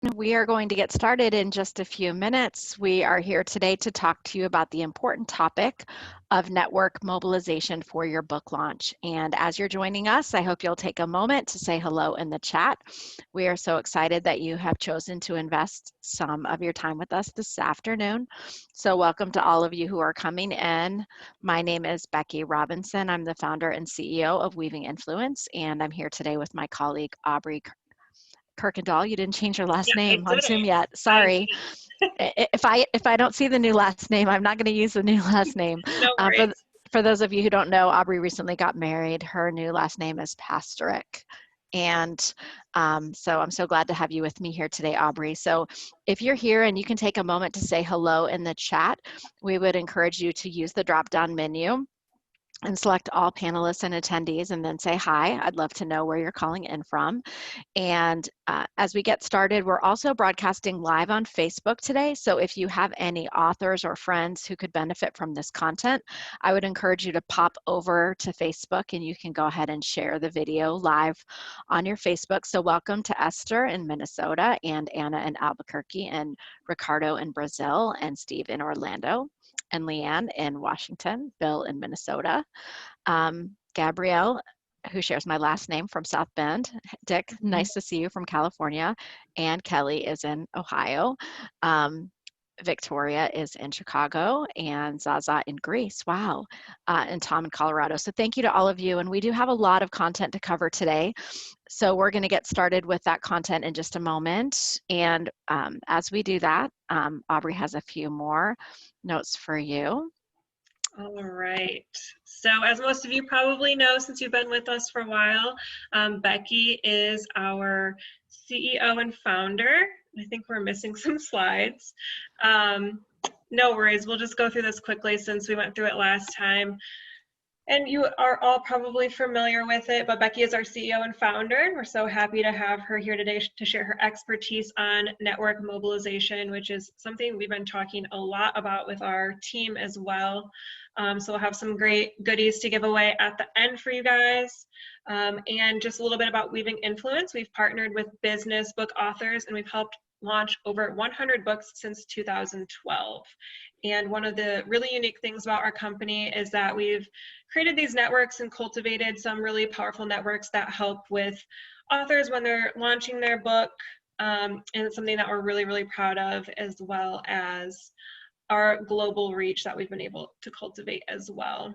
We are going to get started in just a few minutes. We are here today to talk to you about the important topic of network mobilization for your book launch. And as you're joining us, I hope you'll take a moment to say hello in the chat. We are so excited that you have chosen to invest some of your time with us this afternoon. So welcome to all of you who are coming in. My name is Becky Robinson. I'm the founder and CEO of Weaving Influence, and I'm here today with my colleague, Aubrey Kirkendall. You didn't change your last Yeah, I name on Zoom didn't. yet. Sorry. If I don't see the new last name, I'm not going to use the new last name. No worries. For those of you who don't know, Aubrey recently got married. Her new last name is Pastorick. And so I'm so glad to have you with me here today, Aubrey. So if you're here and you can take a moment to say hello in the chat, we would encourage you to use the drop-down menu and select all panelists and attendees and then say hi. I'd love to know where you're calling in from. And as we get started, we're also broadcasting live on Facebook today. So if you have any authors or friends who could benefit from this content, I would encourage you to pop over to Facebook and you can go ahead and share the video live on your Facebook. So welcome to Esther in Minnesota and Anna in Albuquerque and Ricardo in Brazil and Steve in Orlando and Leanne in Washington, Bill in Minnesota, Gabrielle, who shares my last name from South Bend, Dick, nice to see you from California, and Kelly is in Ohio. Victoria is in Chicago and Zaza in Greece. Wow. And Tom in Colorado. So thank you to all of you. And we do have a lot of content to cover today. So we're going to get started with that content in just a moment. And as we do that, Aubrey has a few more notes for you. All right. So as most of you probably know, since you've been with us for a while, Becky is our CEO and founder. I think we're missing some slides. No worries. We'll just go through this quickly since we went through it last time. And you are all probably familiar with it, but Becky is our CEO and founder, and we're so happy to have her here today to share her expertise on network mobilization, which is something we've been talking a lot about with our team as well. So we'll have some great goodies to give away at the end for you guys. And just a little bit about Weaving Influence. We've partnered with business book authors, and we've helped launch over 100 books since 2012. And one of the really unique things about our company is that we've created these networks and cultivated some really powerful networks that help with authors when they're launching their book. And it's something that we're really, really proud of, as well as our global reach that we've been able to cultivate as well.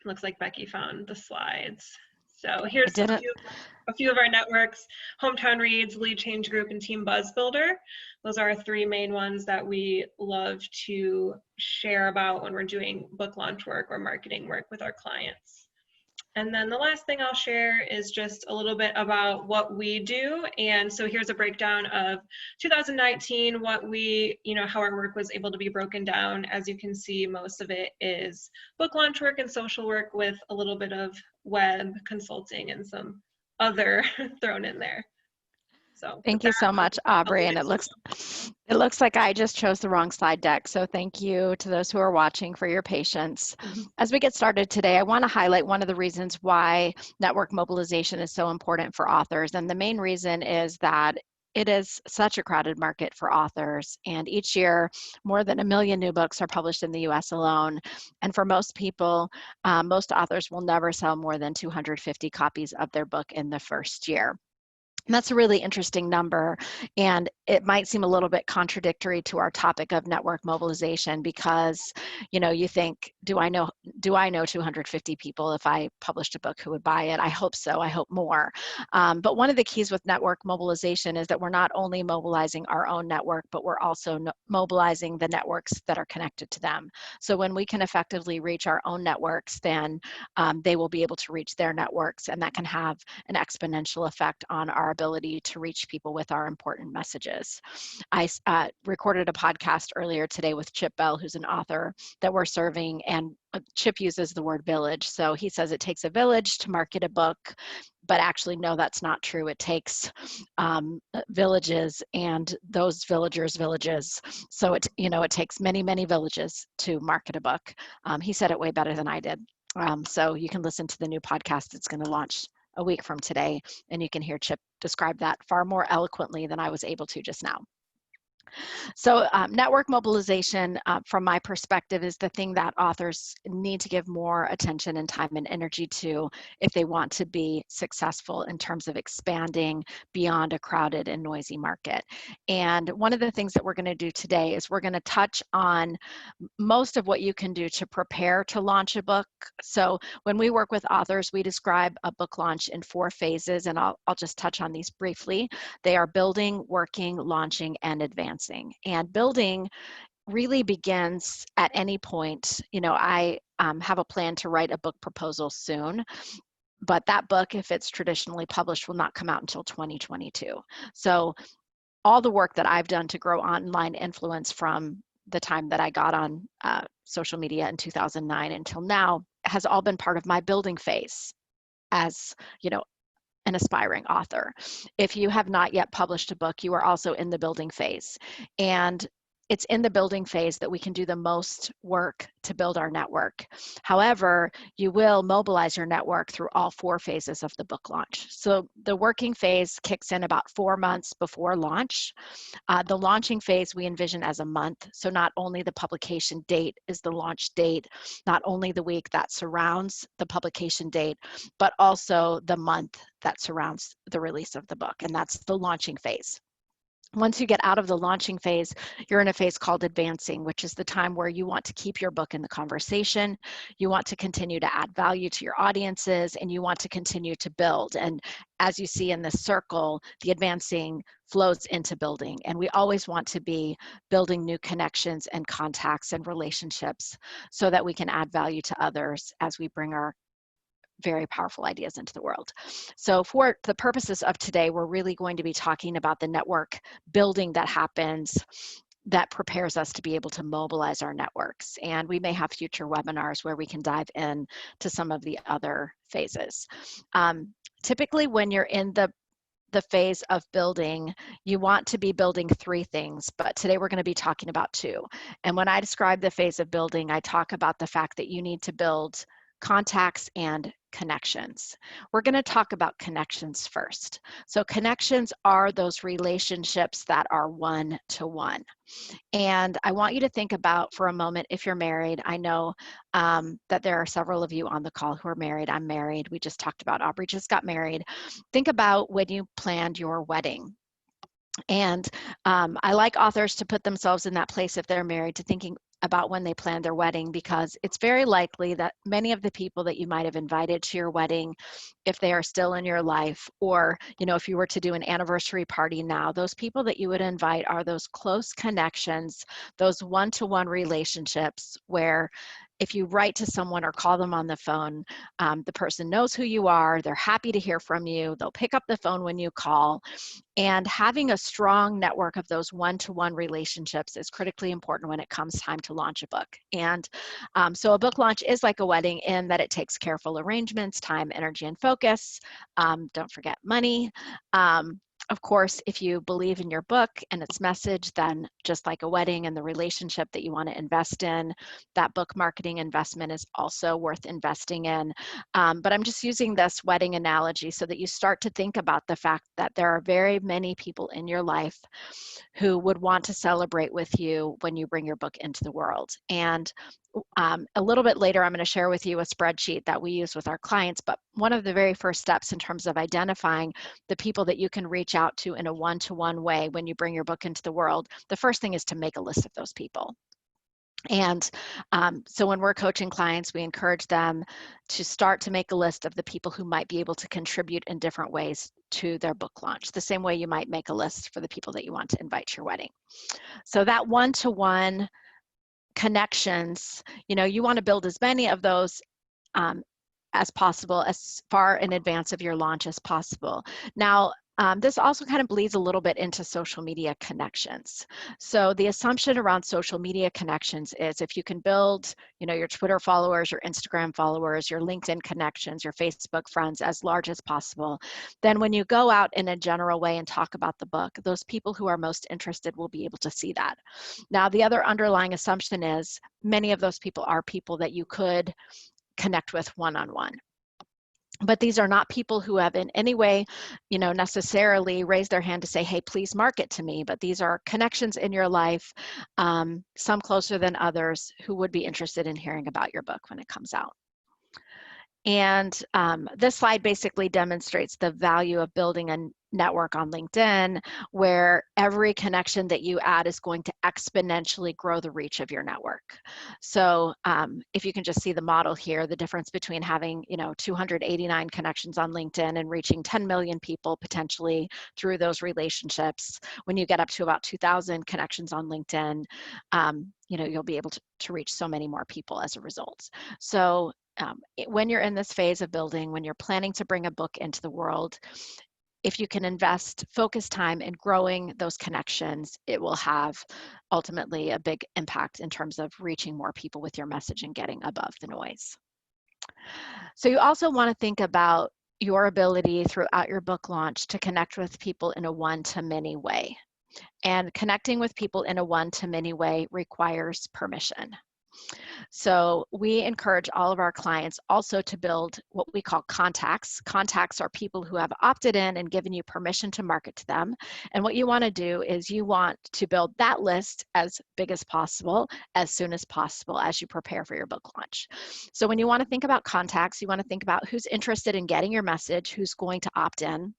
Looks like Becky found the slides. So here's a few of our networks: Hometown Reads, Lead Change Group, and Team Buzz Builder. Those are our three main ones that we love to share about when we're doing book launch work or marketing work with our clients. And then the last thing I'll share is just a little bit about what we do. And so here's a breakdown of 2019, what we, how our work was able to be broken down. As you can see, most of it is book launch work and social work with a little bit of web consulting and some other thrown in there. So thank you so much, Aubrey. And it looks like I just chose the wrong slide deck. So thank you to those who are watching for your patience. As we get started today, I want to highlight one of the reasons why network mobilization is so important for authors. And the main reason is that it is such a crowded market for authors. And each year, more than 1 million new books are published in the US alone. And for most people, most authors will never sell more than 250 copies of their book in the first year. And that's a really interesting number, and it might seem a little bit contradictory to our topic of network mobilization because, you think, do I know 250 people if I published a book who would buy it? I hope so. I hope more. But one of the keys with network mobilization is that we're not only mobilizing our own network, but we're also mobilizing the networks that are connected to them. So when we can effectively reach our own networks, then they will be able to reach their networks, and that can have an exponential effect on our ability to reach people with our important messages. I recorded a podcast earlier today with Chip Bell, who's an author that we're serving, and Chip uses the word village. So he says it takes a village to market a book, but actually, no, that's not true. It takes villages and those villages. So it takes many, many villages to market a book. He said it way better than I did. So you can listen to the new podcast. It's going to launch a week from today. And you can hear Chip describe that far more eloquently than I was able to just now. So network mobilization, from my perspective, is the thing that authors need to give more attention and time and energy to if they want to be successful in terms of expanding beyond a crowded and noisy market. And one of the things that we're going to do today is we're going to touch on most of what you can do to prepare to launch a book. So when we work with authors, we describe a book launch in 4 phases, and I'll just touch on these briefly. They are building, working, launching, and advancing. And building really begins at any point. You know, I have a plan to write a book proposal soon, but that book, if it's traditionally published, will not come out until 2022. So all the work that I've done to grow online influence from the time that I got on social media in 2009 until now has all been part of my building phase as, you know, an aspiring author. If you have not yet published a book, you are also in the building phase. And it's in the building phase that we can do the most work to build our network. However, you will mobilize your network through all 4 phases of the book launch. So the working phase kicks in about 4 months before launch. The launching phase we envision as a month. So not only the publication date is the launch date, not only the week that surrounds the publication date, but also the month that surrounds the release of the book. And that's the launching phase. Once you get out of the launching phase, you're in a phase called advancing, which is the time where you want to keep your book in the conversation, you want to continue to add value to your audiences, and you want to continue to build. And as you see in this circle, the advancing flows into building. And we always want to be building new connections and contacts and relationships so that we can add value to others as we bring our very powerful ideas into the world. So for the purposes of today, we're really going to be talking about the network building that happens that prepares us to be able to mobilize our networks. And we may have future webinars where we can dive in to some of the other phases. Typically, when you're in the phase of building, you want to be building 3 things, but today we're going to be talking about 2. And when I describe the phase of building, I talk about the fact that you need to build contacts and connections. We're going to talk about connections first. So connections are those relationships that are one-to-one. And I want you to think about for a moment, if you're married, I know that there are several of you on the call who are married. I'm married. We just talked about Aubrey just got married. Think about when you planned your wedding. And I like authors to put themselves in that place if they're married to thinking about when they planned their wedding, because it's very likely that many of the people that you might have invited to your wedding, if they are still in your life, or, you know, if you were to do an anniversary party now, those people that you would invite are those close connections, those one-to-one relationships where if you write to someone or call them on the phone, the person knows who you are, they're happy to hear from you, they'll pick up the phone when you call. And having a strong network of those one-to-one relationships is critically important when it comes time to launch a book. And so a book launch is like a wedding in that it takes careful arrangements, time, energy, and focus. Don't forget money. Of course, if you believe in your book and its message, then just like a wedding and the relationship that you want to invest in, that book marketing investment is also worth investing in. But I'm just using this wedding analogy so that you start to think about the fact that there are very many people in your life who would want to celebrate with you when you bring your book into the world. And a little bit later, I'm going to share with you a spreadsheet that we use with our clients, but one of the very first steps in terms of identifying the people that you can reach out to in a one-to-one way when you bring your book into the world, the first thing is to make a list of those people. And so when we're coaching clients, we encourage them to start to make a list of the people who might be able to contribute in different ways to their book launch, the same way you might make a list for the people that you want to invite to your wedding. So that one-to-one connections, you know, you want to build as many of those as possible, as far in advance of your launch as possible. Now, this also kind of bleeds a little bit into social media connections. So the assumption around social media connections is if you can build, you know, your Twitter followers, your Instagram followers, your LinkedIn connections, your Facebook friends as large as possible, then when you go out in a general way and talk about the book, those people who are most interested will be able to see that. Now, the other underlying assumption is many of those people are people that you could connect with one-on-one. But these are not people who have in any way, necessarily raised their hand to say, hey, please market to me. But these are connections in your life, some closer than others, who would be interested in hearing about your book when it comes out. And this slide basically demonstrates the value of building a network on LinkedIn, where every connection that you add is going to exponentially grow the reach of your network. So if you can just see the model here, the difference between having 289 connections on LinkedIn and reaching 10 million people potentially through those relationships. When you get up to about 2,000 connections on LinkedIn, you'll be able to reach so many more people as a result. So when you're in this phase of building, when you're planning to bring a book into the world, if you can invest focus time in growing those connections, it will have ultimately a big impact in terms of reaching more people with your message and getting above the noise. So you also want to think about your ability throughout your book launch to connect with people in a one-to-many way. And connecting with people in a one-to-many way requires permission. So we encourage all of our clients also to build what we call contacts. Contacts are people who have opted in and given you permission to market to them. And what you want to do is you want to build that list as big as possible, as soon as possible, as you prepare for your book launch. So when you want to think about contacts, you want to think about who's interested in getting your message, who's going to opt in.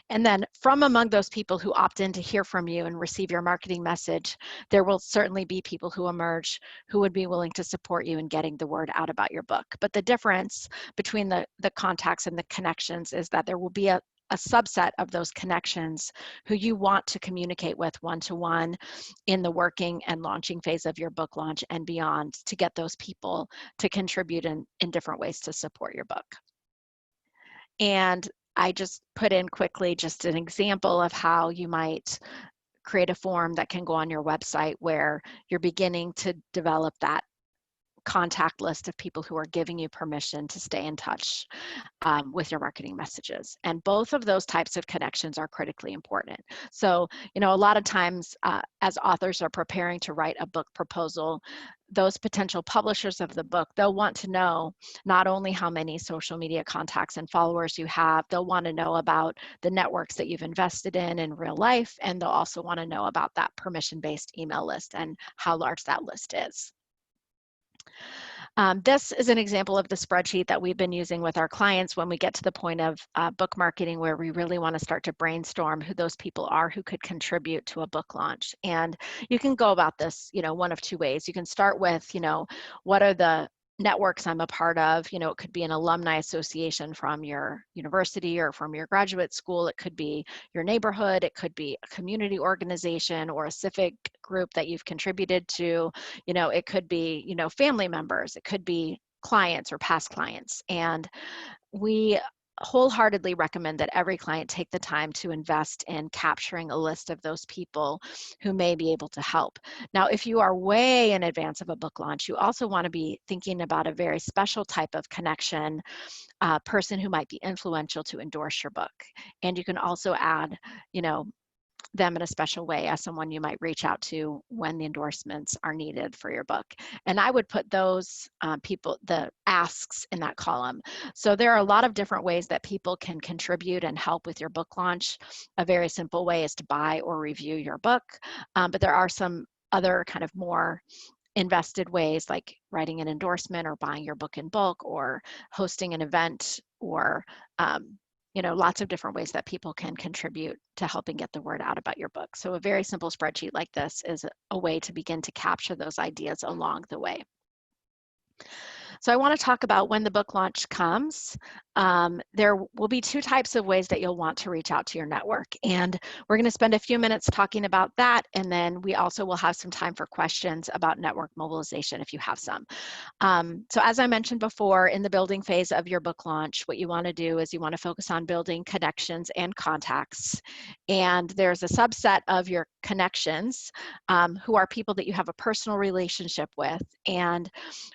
And then from among those people who opt in to hear from you and receive your marketing message, there will certainly be people who emerge who would be willing to support you in getting the word out about your book. But the difference between the contacts and the connections is that there will be a subset of those connections who you want to communicate with one-to-one in the working and launching phase of your book launch and beyond, to get those people to contribute in different ways to support your book. And I just put in quickly just an example of how you might create a form that can go on your website where you're beginning to develop that contact list of people who are giving you permission to stay in touch with your marketing messages. And both of those types of connections are critically important. So, a lot of times as authors are preparing to write a book proposal, those potential publishers of the book, they'll want to know not only how many social media contacts and followers you have, they'll want to know about the networks that you've invested in real life, and they'll also want to know about that permission-based email list and how large that list is. This is an example of the spreadsheet that we've been using with our clients when we get to the point of book marketing, where we really want to start to brainstorm who those people are who could contribute to a book launch. And you can go about this, one of two ways. You can start with, what are the networks I'm a part of? It could be an alumni association from your university or from your graduate school. It could be your neighborhood. It could be a community organization or a civic group that you've contributed to. It could be, family members. It could be clients or past clients. And we wholeheartedly recommend that every client take the time to invest in capturing a list of those people who may be able to help. Now, if you are way in advance of a book launch, you also want to be thinking about a very special type of connection, person who might be influential to endorse your book. And you can also add, them in a special way as someone you might reach out to when the endorsements are needed for your book. And I would put those people, the asks, in that column. So there are a lot of different ways that people can contribute and help with your book launch. A very simple way is to buy or review your book, but there are some other kind of more invested ways, like writing an endorsement or buying your book in bulk or hosting an event, or lots of different ways that people can contribute to helping get the word out about your book. So a very simple spreadsheet like this is a way to begin to capture those ideas along the way. So I want to talk about when the book launch comes. There will be two types of ways that you'll want to reach out to your network. And we're going to spend a few minutes talking about that. And then we also will have some time for questions about network mobilization if you have some. So as I mentioned before, in the building phase of your book launch, what you want to do is you want to focus on building connections and contacts. And there's a subset of your connections who are people that you have a personal relationship with. And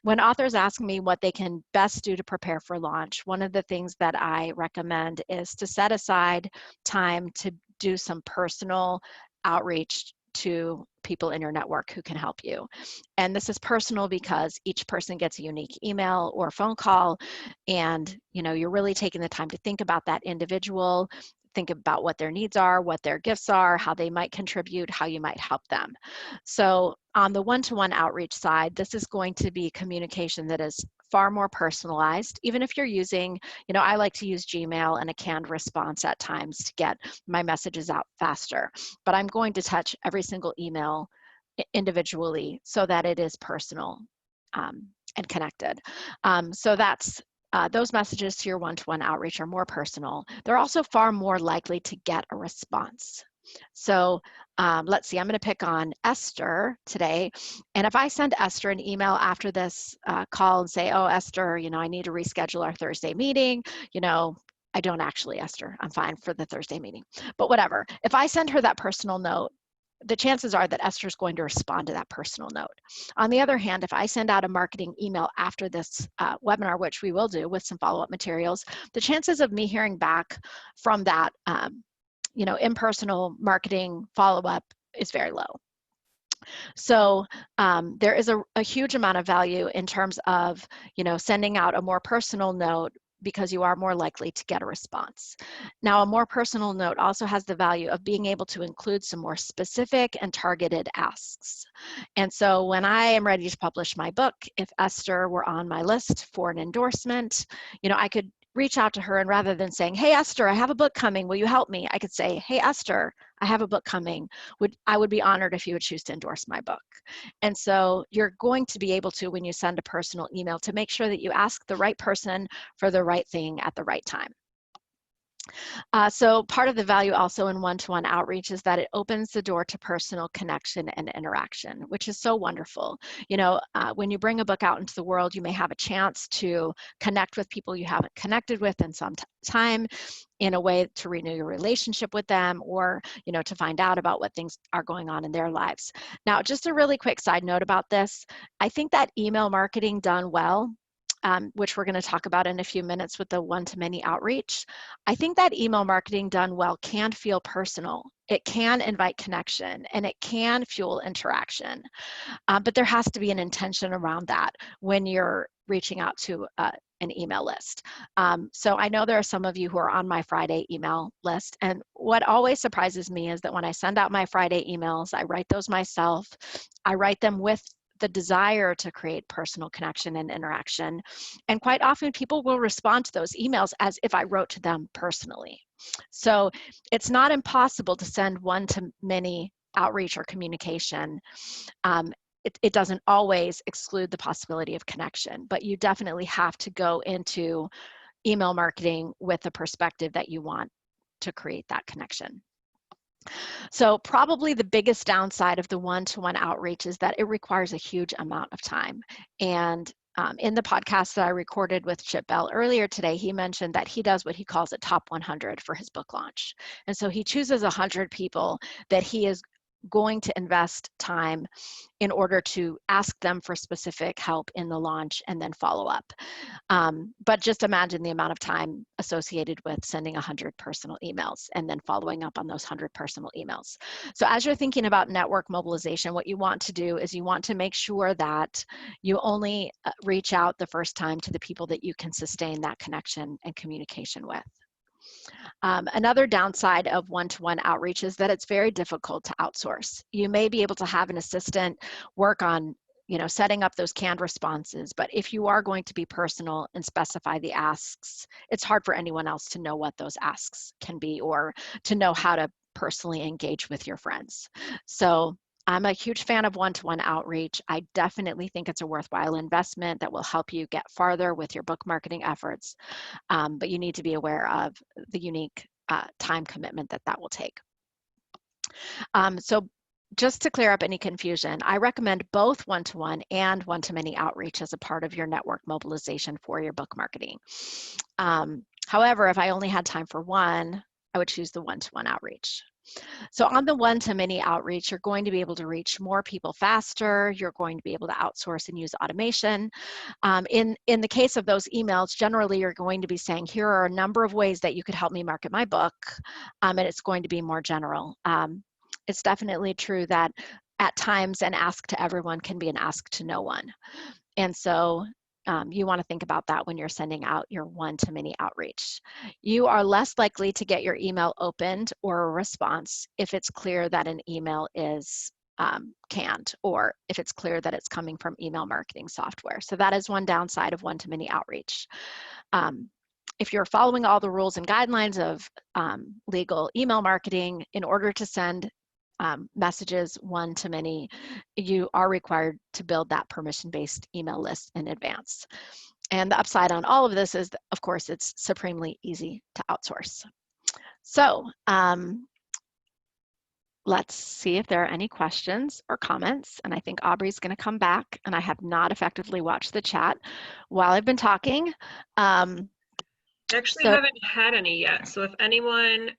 when authors ask me what they can best do to prepare for launch, one of the things that I recommend is to set aside time to do some personal outreach to people in your network who can help you. And this is personal because each person gets a unique email or phone call, and you're really taking the time to think about that individual, think about what their needs are, what their gifts are, how they might contribute, how you might help them. So on the one-to-one outreach side, this is going to be communication that is far more personalized. Even if you're using, I like to use Gmail and a canned response at times to get my messages out faster, but I'm going to touch every single email individually so that it is personal and connected. So that's those messages to your one-to-one outreach are more personal. They're also far more likely to get a response. So let's see, I'm going to pick on Esther today. And if I send Esther an email after this call and say, oh, Esther, I need to reschedule our Thursday meeting, I don't actually, Esther, I'm fine for the Thursday meeting, but whatever. If I send her that personal note, the chances are that Esther's going to respond to that personal note. On the other hand, if I send out a marketing email after this webinar, which we will do with some follow-up materials, the chances of me hearing back from that impersonal marketing follow-up is very low. So there is a huge amount of value in terms of sending out a more personal note, because you are more likely to get a response. Now, a more personal note also has the value of being able to include some more specific and targeted asks. And so when I am ready to publish my book, if Esther were on my list for an endorsement, I could reach out to her, and rather than saying, hey, Esther, I have a book coming, will you help me? I could say, hey, Esther, I have a book coming. I would be honored if you would choose to endorse my book. And so you're going to be able to, when you send a personal email, to make sure that you ask the right person for the right thing at the right time. So part of the value also in one-to-one outreach is that it opens the door to personal connection and interaction, which is so wonderful. When you bring a book out into the world, you may have a chance to connect with people you haven't connected with in some time, in a way to renew your relationship with them, or to find out about what things are going on in their lives. Now, just a really quick side note about this, I think that email marketing done well, which we're going to talk about in a few minutes with the one-to-many outreach, I think that email marketing done well can feel personal. It can invite connection, and it can fuel interaction. But there has to be an intention around that when you're reaching out to an email list. So I know there are some of you who are on my Friday email list, and what always surprises me is that when I send out my Friday emails, I write those myself. I write them with the desire to create personal connection and interaction. And quite often people will respond to those emails as if I wrote to them personally. So it's not impossible to send one-to-many outreach or communication. It doesn't always exclude the possibility of connection, but you definitely have to go into email marketing with the perspective that you want to create that connection. So probably the biggest downside of the one-to-one outreach is that it requires a huge amount of time. And in the podcast that I recorded with Chip Bell earlier today, he mentioned that he does what he calls a top 100 for his book launch. And so he chooses 100 people that he is going to invest time in order to ask them for specific help in the launch and then follow up. But just imagine the amount of time associated with sending 100 personal emails and then following up on those 100 personal emails. So as you're thinking about network mobilization, what you want to do is you want to make sure that you only reach out the first time to the people that you can sustain that connection and communication with. Another downside of one-to-one outreach is that it's very difficult to outsource. You may be able to have an assistant work on setting up those canned responses, but if you are going to be personal and specify the asks, it's hard for anyone else to know what those asks can be or to know how to personally engage with your friends. So I'm a huge fan of one-to-one outreach. I definitely think it's a worthwhile investment that will help you get farther with your book marketing efforts, but you need to be aware of the unique time commitment that will take. So just to clear up any confusion, I recommend both one-to-one and one-to-many outreach as a part of your network mobilization for your book marketing. However, if I only had time for one, I would choose the one-to-one outreach. So on the one-to-many outreach, you're going to be able to reach more people faster. You're going to be able to outsource and use automation. In the case of those emails, generally you're going to be saying, here are a number of ways that you could help me market my book, and it's going to be more general. it's definitely true that at times an ask to everyone can be an ask to no one. And so you want to think about that when you're sending out your one-to-many outreach. You are less likely to get your email opened or a response if it's clear that an email is canned, or if it's clear that it's coming from email marketing software. So that is one downside of one-to-many outreach. If you're following all the rules and guidelines of legal email marketing, in order to send messages one-to-many, you are required to build that permission-based email list in advance. And the upside on all of this is, of course, it's supremely easy to outsource. So let's see if there are any questions or comments. And I think Aubrey's going to come back, and I have not effectively watched the chat while I've been talking. Actually, haven't had any yet. So if anyone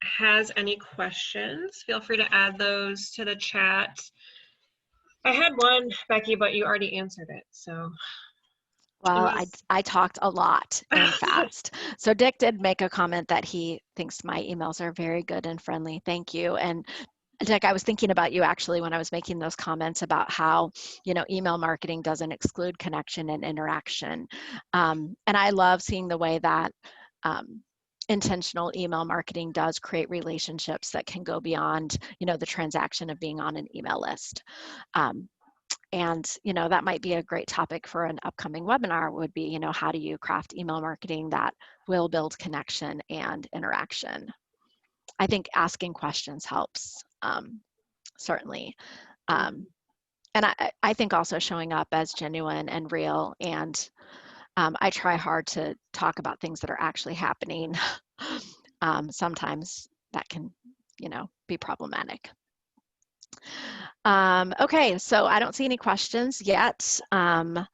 has any questions, feel free to add those to the chat. I had one, Becky, but you already answered it. So. Well, I talked a lot and fast. So Dick did make a comment that he thinks my emails are very good and friendly. Thank you. And Dick, I was thinking about you actually when I was making those comments about how, email marketing doesn't exclude connection and interaction. And I love seeing the way that intentional email marketing does create relationships that can go beyond, the transaction of being on an email list. And, that might be a great topic for an upcoming webinar would be, how do you craft email marketing that will build connection and interaction? I think asking questions helps, certainly. And I think also showing up as genuine and real. And I try hard to talk about things that are actually happening. Sometimes that can, be problematic. Okay, so I don't see any questions yet. And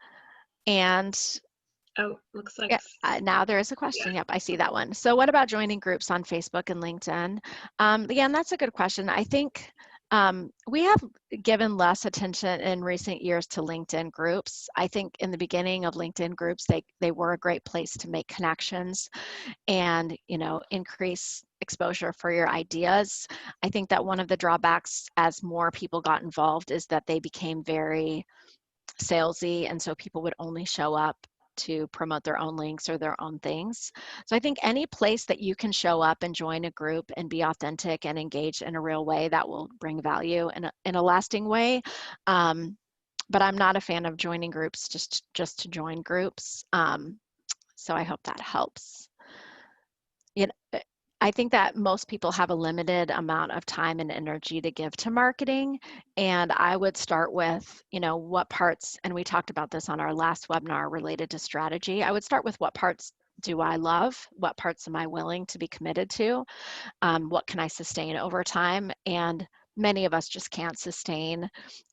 oh, looks like now there is a question. Yep, I see that one. So what about joining groups on Facebook and LinkedIn? Again, that's a good question. I think we have given less attention in recent years to LinkedIn groups. I think in the beginning of LinkedIn groups, they were a great place to make connections and, increase exposure for your ideas. I think that one of the drawbacks as more people got involved is that they became very salesy, and so people would only show up to promote their own links or their own things. So I think any place that you can show up and join a group and be authentic and engage in a real way, that will bring value in a lasting way. But I'm not a fan of joining groups just to join groups. So I hope that helps. I think that most people have a limited amount of time and energy to give to marketing. And I would start with, what parts, and we talked about this on our last webinar related to strategy. I would start with what parts do I love? What parts am I willing to be committed to? What can I sustain over time? And many of us just can't sustain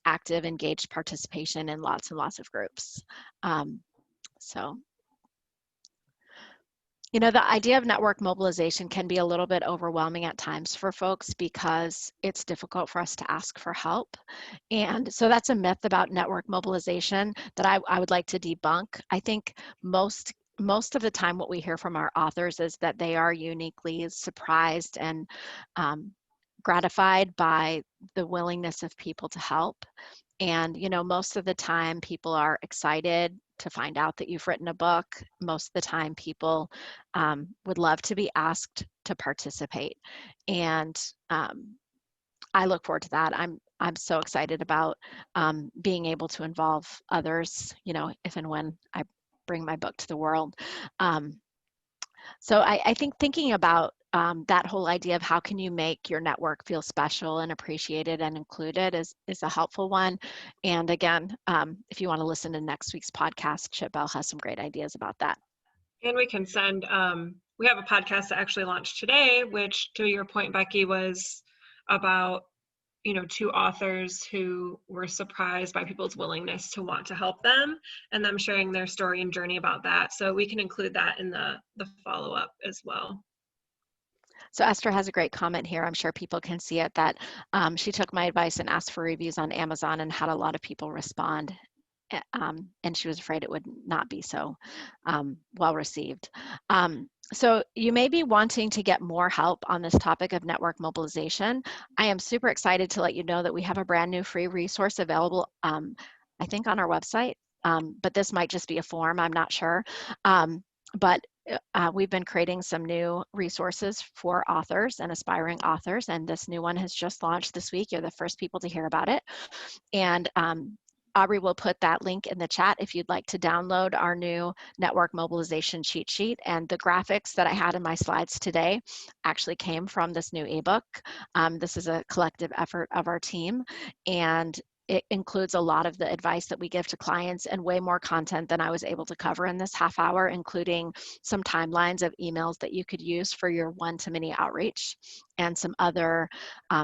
active, engaged participation in lots and lots of groups. The idea of network mobilization can be a little bit overwhelming at times for folks because it's difficult for us to ask for help. And so that's a myth about network mobilization that I would like to debunk. I think most of the time what we hear from our authors is that they are uniquely surprised and gratified by the willingness of people to help. And, most of the time people are excited to find out that you've written a book. Most of the time people would love to be asked to participate. And I look forward to that. I'm so excited about being able to involve others, if and when I bring my book to the world. So I think thinking about that whole idea of how can you make your network feel special and appreciated and included is a helpful one. And again, if you want to listen to next week's podcast, Chip Bell has some great ideas about that. And we can send, we have a podcast that actually launched today, which to your point, Becky, was about, two authors who were surprised by people's willingness to want to help them and them sharing their story and journey about that. So we can include that in the follow-up as well. So Esther has a great comment here. I'm sure people can see it, that she took my advice and asked for reviews on Amazon and had a lot of people respond. And she was afraid it would not be so well received. So you may be wanting to get more help on this topic of network mobilization. I am super excited to let you know that we have a brand new free resource available, I think on our website, but this might just be a form, I'm not sure. But we've been creating some new resources for authors and aspiring authors, and this new one has just launched this week. You're the first people to hear about it. And Aubrey will put that link in the chat if you'd like to download our new network mobilization cheat sheet. And the graphics that I had in my slides today actually came from this new ebook. This is a collective effort of our team, and it includes a lot of the advice that we give to clients and way more content than I was able to cover in this half hour, including some timelines of emails that you could use for your one-to-many outreach and some other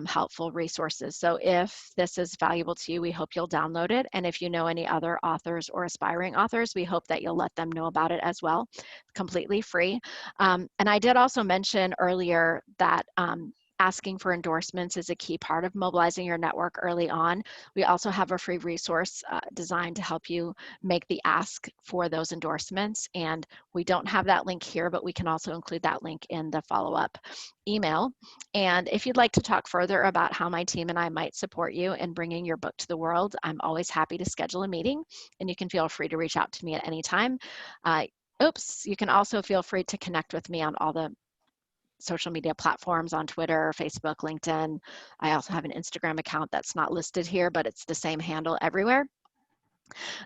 helpful resources. So if this is valuable to you, we hope you'll download it. And if you know any other authors or aspiring authors, we hope that you'll let them know about it as well, completely free. And I did also mention earlier that asking for endorsements is a key part of mobilizing your network early on. We also have a free resource designed to help you make the ask for those endorsements. And we don't have that link here, but we can also include that link in the follow-up email. And if you'd like to talk further about how my team and I might support you in bringing your book to the world, I'm always happy to schedule a meeting, and you can feel free to reach out to me at any time. You can also feel free to connect with me on all the social media platforms on Twitter, Facebook, LinkedIn. I also have an Instagram account that's not listed here, but it's the same handle everywhere.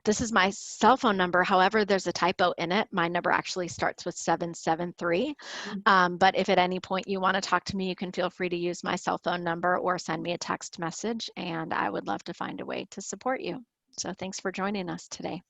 This is my cell phone number. However, there's a typo in it. My number actually starts with 773. But if at any point you want to talk to me, you can feel free to use my cell phone number or send me a text message, and I would love to find a way to support you. So thanks for joining us today.